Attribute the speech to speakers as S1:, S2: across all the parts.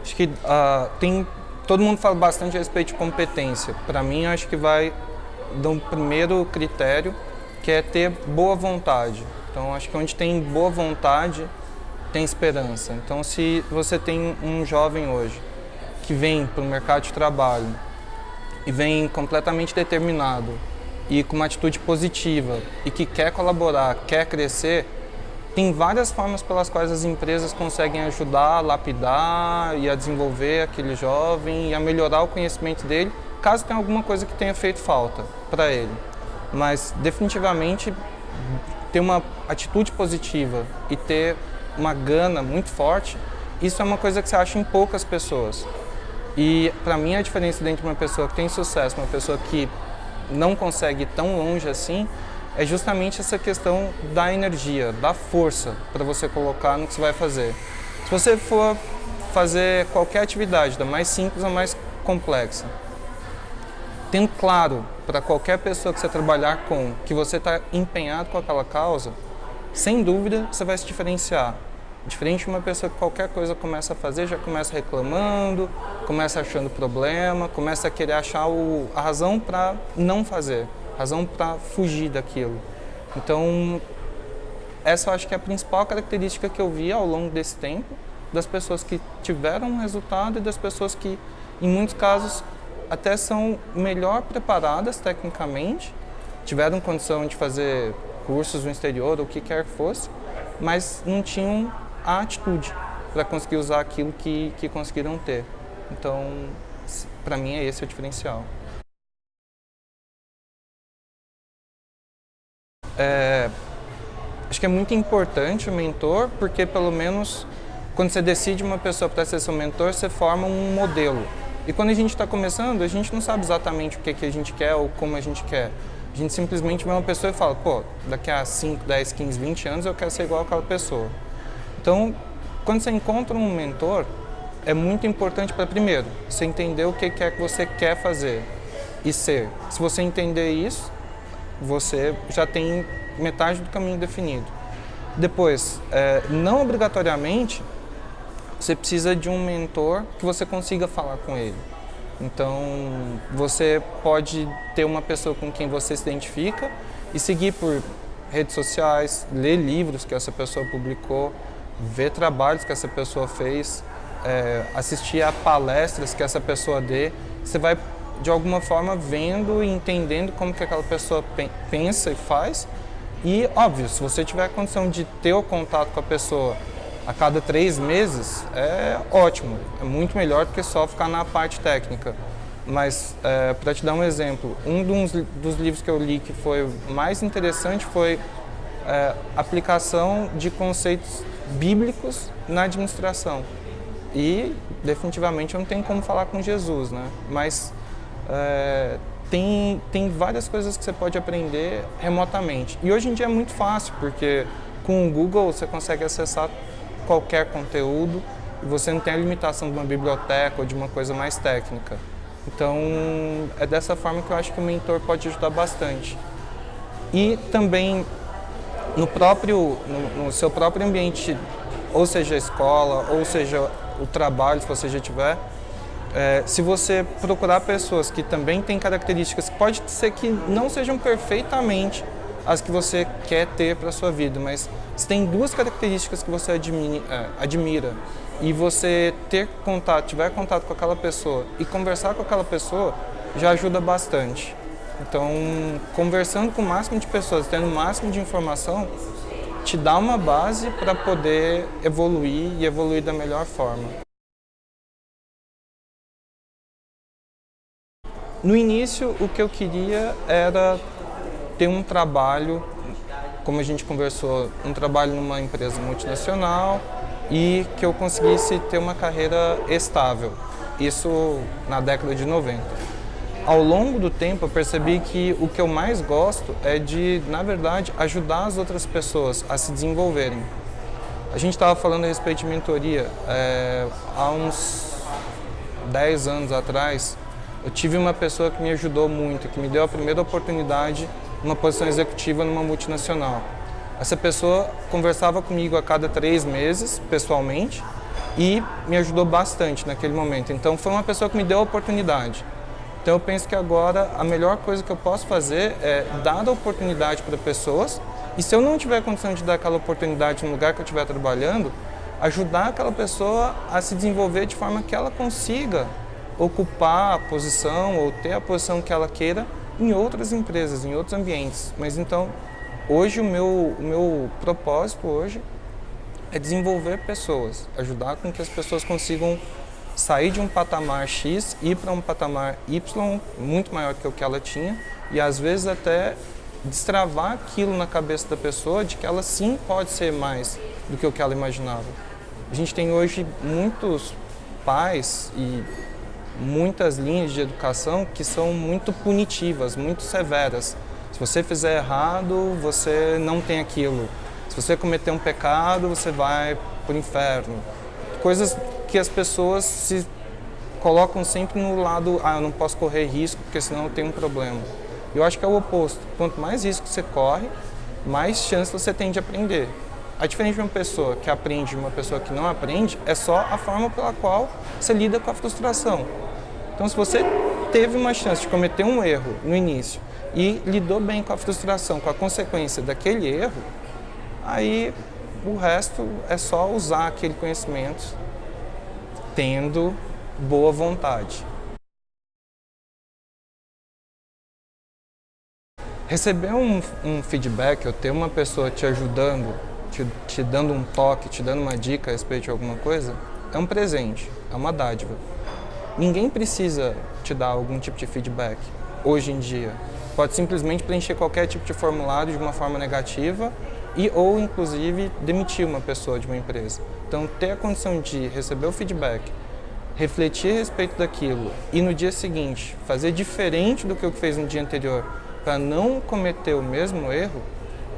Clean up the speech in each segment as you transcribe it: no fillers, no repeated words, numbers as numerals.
S1: Acho que todo mundo fala bastante a respeito de competência. Para mim, acho que vai do primeiro critério, que é ter boa vontade. Então, acho que onde tem boa vontade, tem esperança. Então, se você tem um jovem hoje que vem para o mercado de trabalho e vem completamente determinado e com uma atitude positiva e que quer colaborar, quer crescer, tem várias formas pelas quais as empresas conseguem ajudar a lapidar e a desenvolver aquele jovem e a melhorar o conhecimento dele, caso tenha alguma coisa que tenha feito falta para ele. Mas, definitivamente, ter uma atitude positiva e ter uma gana muito forte, isso é uma coisa que você acha em poucas pessoas. E, para mim, a diferença entre uma pessoa que tem sucesso e uma pessoa que não consegue ir tão longe assim, é justamente essa questão da energia, da força para você colocar no que você vai fazer. Se você for fazer qualquer atividade, da mais simples à mais complexa, tendo claro para qualquer pessoa que você trabalhar com que você está empenhado com aquela causa, sem dúvida você vai se diferenciar. Diferente de uma pessoa que qualquer coisa começa a fazer, já começa reclamando, começa achando problema, começa a querer achar a razão para não fazer. Razão para fugir daquilo. Então, essa eu acho que é a principal característica que eu vi ao longo desse tempo, das pessoas que tiveram um resultado e das pessoas que, em muitos casos, até são melhor preparadas tecnicamente, tiveram condição de fazer cursos no exterior ou o que quer que fosse, mas não tinham a atitude para conseguir usar aquilo que conseguiram ter. Então, para mim, é esse o diferencial. Acho que é muito importante o mentor, porque pelo menos quando você decide uma pessoa para ser seu mentor, você forma um modelo. E quando a gente está começando, a gente não sabe exatamente o que a gente quer ou como a gente quer. A gente simplesmente vê uma pessoa e fala, pô, daqui a 5, 10, 15, 20 anos eu quero ser igual àquela pessoa. Então, quando você encontra um mentor, é muito importante para, primeiro, você entender o que é que você quer fazer e ser. Se você entender isso, você já tem metade do caminho definido. Depois, não obrigatoriamente, você precisa de um mentor que você consiga falar com ele. Então, você pode ter uma pessoa com quem você se identifica e seguir por redes sociais, ler livros que essa pessoa publicou, ver trabalhos que essa pessoa fez, assistir a palestras que essa pessoa dê. Você vai de alguma forma vendo e entendendo como que aquela pessoa pensa e faz. E, óbvio, se você tiver a condição de ter o contato com a pessoa a cada 3 meses, é ótimo, é muito melhor do que só ficar na parte técnica. Mas, para te dar um exemplo, um dos livros que eu li que foi mais interessante foi aplicação de conceitos bíblicos na administração. E, definitivamente, eu não tenho como falar com Jesus, né? Mas tem várias coisas que você pode aprender remotamente. E hoje em dia é muito fácil, porque com o Google você consegue acessar qualquer conteúdo e você não tem a limitação de uma biblioteca ou de uma coisa mais técnica. Então, é dessa forma que eu acho que o mentor pode ajudar bastante. E também no seu próprio ambiente, ou seja a escola, ou seja o trabalho, se você já tiver, se você procurar pessoas que também têm características, pode ser que não sejam perfeitamente as que você quer ter para a sua vida, mas se tem 2 características que você admira e você tiver contato com aquela pessoa e conversar com aquela pessoa, já ajuda bastante. Então, conversando com o máximo de pessoas, tendo o máximo de informação, te dá uma base para poder evoluir e evoluir da melhor forma. No início, o que eu queria era ter um trabalho, como a gente conversou, um trabalho numa empresa multinacional e que eu conseguisse ter uma carreira estável. Isso na década de 90. Ao longo do tempo, eu percebi que o que eu mais gosto é de, na verdade, ajudar as outras pessoas a se desenvolverem. A gente estava falando a respeito de mentoria. Há uns 10 anos atrás, eu tive uma pessoa que me ajudou muito, que me deu a primeira oportunidade numa posição executiva numa multinacional. Essa pessoa conversava comigo a cada 3 meses, pessoalmente, e me ajudou bastante naquele momento. Então foi uma pessoa que me deu a oportunidade. Então eu penso que agora a melhor coisa que eu posso fazer é dar a oportunidade para pessoas, e se eu não tiver condição de dar aquela oportunidade no lugar que eu estiver trabalhando, ajudar aquela pessoa a se desenvolver de forma que ela consiga ocupar a posição ou ter a posição que ela queira em outras empresas, em outros ambientes. Mas então, hoje o meu propósito hoje é desenvolver pessoas, ajudar com que as pessoas consigam sair de um patamar X e ir para um patamar Y muito maior que o que ela tinha, e às vezes até destravar aquilo na cabeça da pessoa de que ela sim pode ser mais do que o que ela imaginava. A gente tem hoje muitos pais e muitas linhas de educação que são muito punitivas, muito severas. Se você fizer errado, você não tem aquilo. Se você cometer um pecado, você vai para o inferno. Coisas que as pessoas se colocam sempre no lado, eu não posso correr risco porque senão eu tenho um problema. Eu acho que é o oposto. Quanto mais risco você corre, mais chance você tem de aprender. A diferença de uma pessoa que aprende e uma pessoa que não aprende é só a forma pela qual você lida com a frustração. Então, se você teve uma chance de cometer um erro no início e lidou bem com a frustração, com a consequência daquele erro, aí o resto é só usar aquele conhecimento tendo boa vontade. Receber um feedback ou ter uma pessoa te ajudando, te dando um toque, te dando uma dica a respeito de alguma coisa, é um presente, é uma dádiva. Ninguém precisa te dar algum tipo de feedback hoje em dia. Pode simplesmente preencher qualquer tipo de formulário de uma forma negativa ou inclusive demitir uma pessoa de uma empresa. Então ter a condição de receber o feedback, refletir a respeito daquilo e no dia seguinte fazer diferente do que eu fez no dia anterior para não cometer o mesmo erro,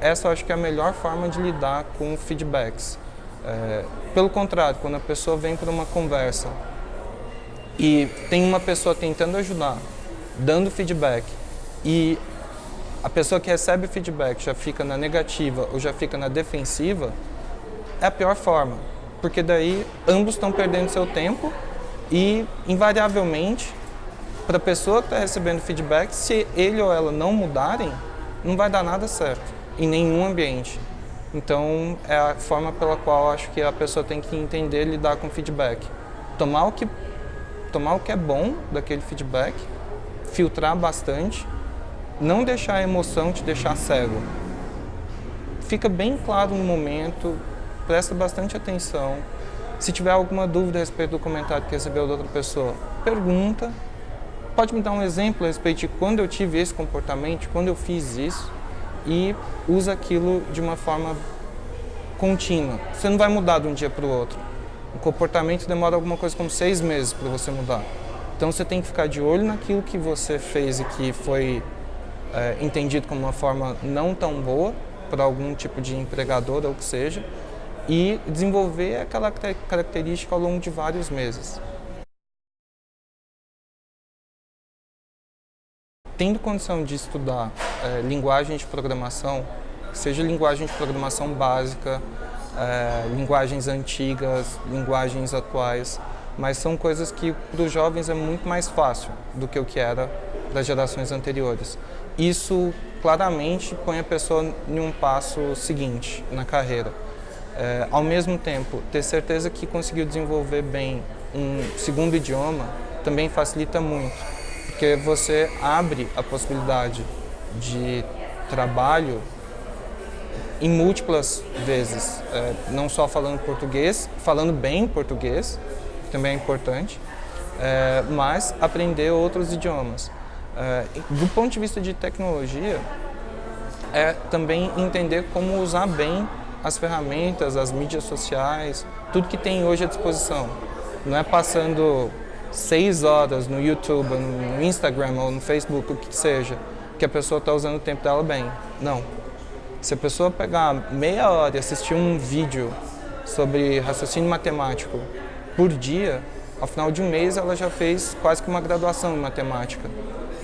S1: essa eu acho que é a melhor forma de lidar com feedbacks. Pelo contrário, quando a pessoa vem para uma conversa e tem uma pessoa tentando ajudar, dando feedback, e a pessoa que recebe o feedback já fica na negativa ou já fica na defensiva, é a pior forma, porque daí ambos estão perdendo seu tempo e, invariavelmente, para a pessoa que está recebendo feedback, se ele ou ela não mudarem, não vai dar nada certo em nenhum ambiente. Então, é a forma pela qual acho que a pessoa tem que entender e lidar com feedback. Tomar o que é bom daquele feedback, filtrar bastante, não deixar a emoção te deixar cego. Fica bem claro no momento, presta bastante atenção. Se tiver alguma dúvida a respeito do comentário que recebeu da outra pessoa, pergunta. Pode me dar um exemplo a respeito de quando eu tive esse comportamento, quando eu fiz isso, e usa aquilo de uma forma contínua. Você não vai mudar de um dia para o outro. O comportamento demora alguma coisa como 6 meses para você mudar. Então você tem que ficar de olho naquilo que você fez e que foi entendido como uma forma não tão boa para algum tipo de empregador ou o que seja, e desenvolver aquela característica ao longo de vários meses. Tendo condição de estudar linguagem de programação, seja linguagem de programação básica, linguagens antigas, linguagens atuais, mas são coisas que para os jovens é muito mais fácil do que o que era para as gerações anteriores. Isso claramente põe a pessoa em um passo seguinte na carreira. Ao mesmo tempo, ter certeza que conseguiu desenvolver bem um segundo idioma também facilita muito, porque você abre a possibilidade de trabalho em múltiplas vezes, não só falando português, falando bem português, que também é importante, mas aprender outros idiomas. Do ponto de vista de tecnologia, é também entender como usar bem as ferramentas, as mídias sociais, tudo que tem hoje à disposição. Não é passando 6 horas no YouTube, no Instagram ou no Facebook, o que seja, que a pessoa está usando o tempo dela bem. Não. Se a pessoa pegar meia hora e assistir um vídeo sobre raciocínio matemático por dia, ao final de um mês ela já fez quase que uma graduação em matemática.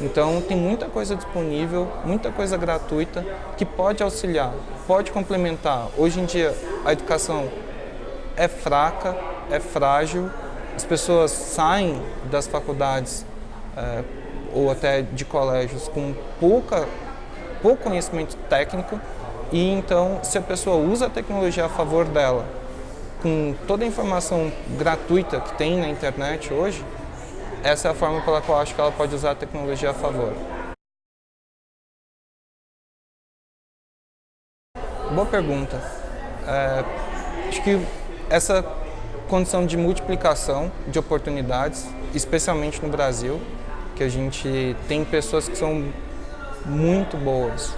S1: Então tem muita coisa disponível, muita coisa gratuita que pode auxiliar, pode complementar. Hoje em dia a educação é fraca, é frágil. As pessoas saem das faculdades ou até de colégios com pouco conhecimento técnico, e então, se a pessoa usa a tecnologia a favor dela, com toda a informação gratuita que tem na internet hoje, essa é a forma pela qual eu acho que ela pode usar a tecnologia a favor. Boa pergunta. Acho que essa condição de multiplicação de oportunidades, especialmente no Brasil, que a gente tem pessoas que são muito boas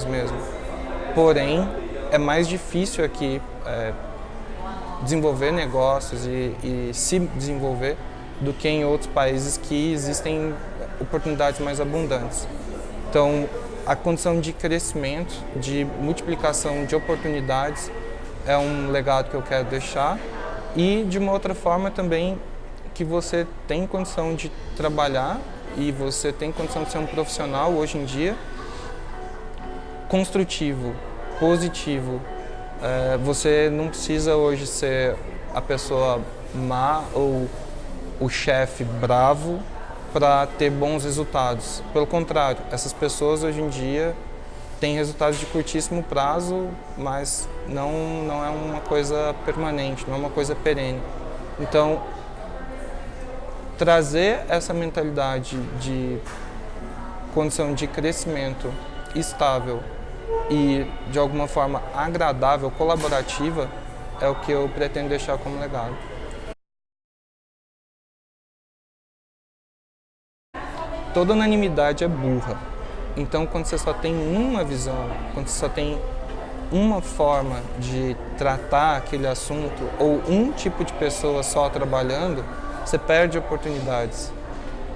S1: mesmo. Porém, é mais difícil aqui desenvolver negócios e se desenvolver do que em outros países que existem oportunidades mais abundantes. Então, a condição de crescimento, de multiplicação de oportunidades é um legado que eu quero deixar, e de uma outra forma também que você tem condição de trabalhar e você tem condição de ser um profissional hoje em dia construtivo, positivo. Você não precisa hoje ser a pessoa má ou o chefe bravo para ter bons resultados. Pelo contrário, essas pessoas hoje em dia têm resultados de curtíssimo prazo, mas não é uma coisa permanente, não é uma coisa perene. Então, trazer essa mentalidade de condição de crescimento estável e, de alguma forma, agradável, colaborativa, é o que eu pretendo deixar como legado. Toda unanimidade é burra. Então, quando você só tem uma visão, quando você só tem uma forma de tratar aquele assunto ou um tipo de pessoa só trabalhando, você perde oportunidades.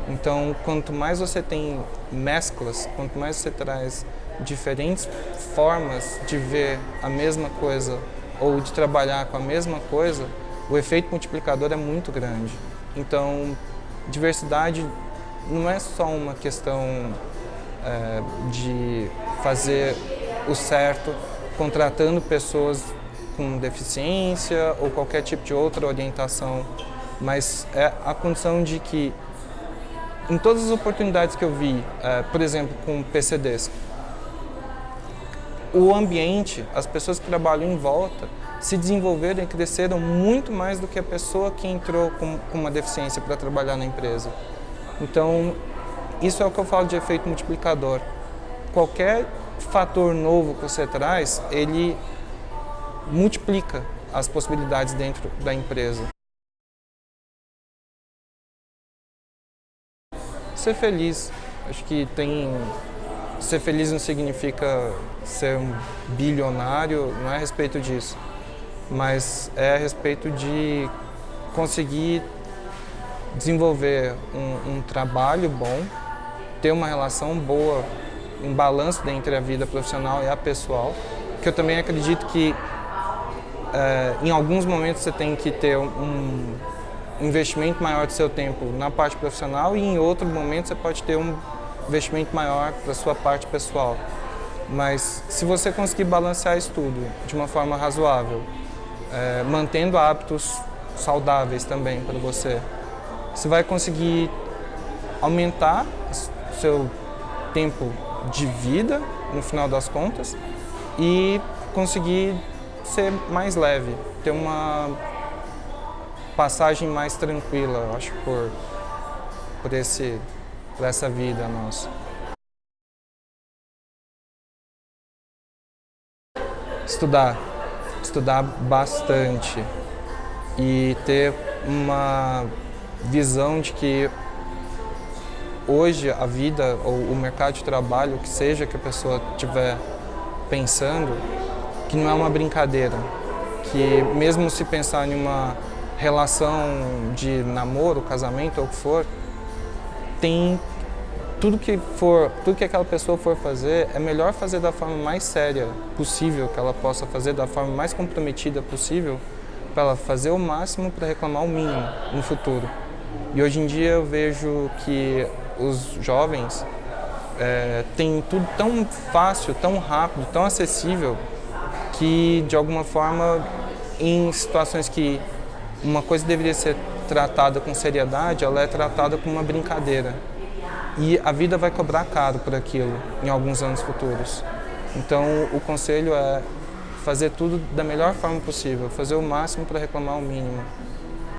S1: Então, quanto mais você tem mesclas, quanto mais você traz diferentes formas de ver a mesma coisa ou de trabalhar com a mesma coisa, o efeito multiplicador é muito grande. Então, diversidade não é só uma questão de fazer o certo contratando pessoas com deficiência ou qualquer tipo de outra orientação, mas é a condição de que, em todas as oportunidades que eu vi, por exemplo, com PCDs, o ambiente, as pessoas que trabalham em volta, se desenvolveram e cresceram muito mais do que a pessoa que entrou com uma deficiência para trabalhar na empresa. Então, isso é o que eu falo de efeito multiplicador. Qualquer fator novo que você traz, ele multiplica as possibilidades dentro da empresa. Ser feliz. Acho que ser feliz não significa ser um bilionário, não é a respeito disso. Mas é a respeito de conseguir desenvolver um trabalho bom, ter uma relação boa, um balanço entre a vida profissional e a pessoal, que eu também acredito que em alguns momentos você tem que ter um investimento maior do seu tempo na parte profissional, e em outro momento você pode ter um investimento maior para a sua parte pessoal. Mas se você conseguir balancear isso tudo de uma forma razoável, mantendo hábitos saudáveis também para você vai conseguir aumentar o seu tempo de vida, no final das contas, e conseguir ser mais leve, ter uma passagem mais tranquila, eu acho, por essa vida nossa. Estudar bastante e ter uma visão de que hoje a vida ou o mercado de trabalho, o que seja que a pessoa estiver pensando, que não é uma brincadeira, que mesmo se pensar em uma relação de namoro, casamento ou o que for, tem tudo que aquela pessoa for fazer, é melhor fazer da forma mais séria possível que ela possa fazer, da forma mais comprometida possível, para ela fazer o máximo para reclamar o mínimo no futuro. E hoje em dia eu vejo que os jovens têm tudo tão fácil, tão rápido, tão acessível, que de alguma forma em situações que uma coisa deveria ser tratada com seriedade, ela é tratada como uma brincadeira. E a vida vai cobrar caro por aquilo em alguns anos futuros. Então, o conselho é fazer tudo da melhor forma possível, fazer o máximo para reclamar o mínimo.